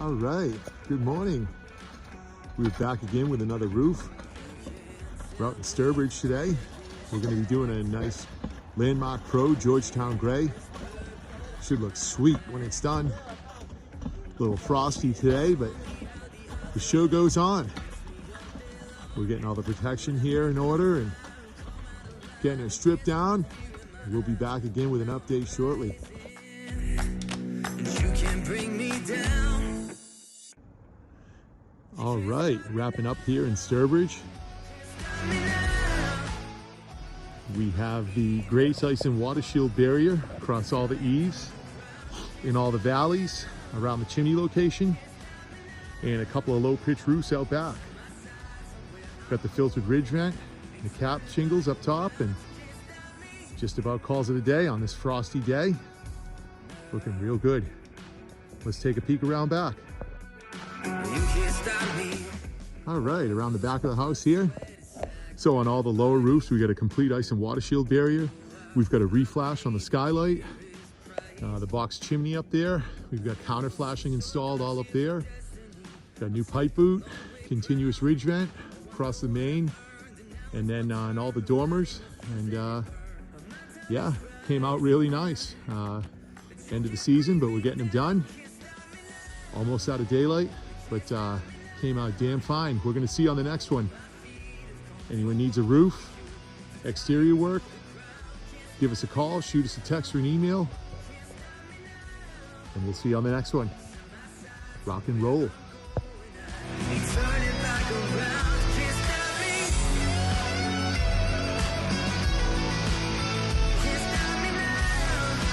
All right, good morning. We're back again with another roof. We're out in Sturbridge today. We're going to be doing a nice Landmark Pro Georgetown Grey. Should look sweet when it's done. A little frosty today, but the show goes on. We're getting all the protection here in order and getting it stripped down. We'll be back again with an update shortly. You can bring me down. All right, wrapping up here in Sturbridge. We have the Grace Ice and Water Shield barrier across all the eaves, in all the valleys, around the chimney location, and a couple of low pitch roofs out back. Got the filtered ridge vent, the cap shingles up top, and just about calls it a day on this frosty day. Looking real good. Let's take a peek around back. You can't stop me. All right, around the back of the house here. So on all the lower roofs, we got a complete ice and water shield barrier. We've got a reflash on the skylight. The box chimney up there. We've got counter flashing installed all up there. Got a new pipe boot, continuous ridge vent across the main, and then on all the dormers. And yeah, came out really nice. End of the season, but we're getting them done. Almost out of daylight, but came out damn fine. We're gonna see you on the next one. Anyone needs a roof, exterior work, give us a call, shoot us a text or an email, and we'll see you on the next one. Rock and roll.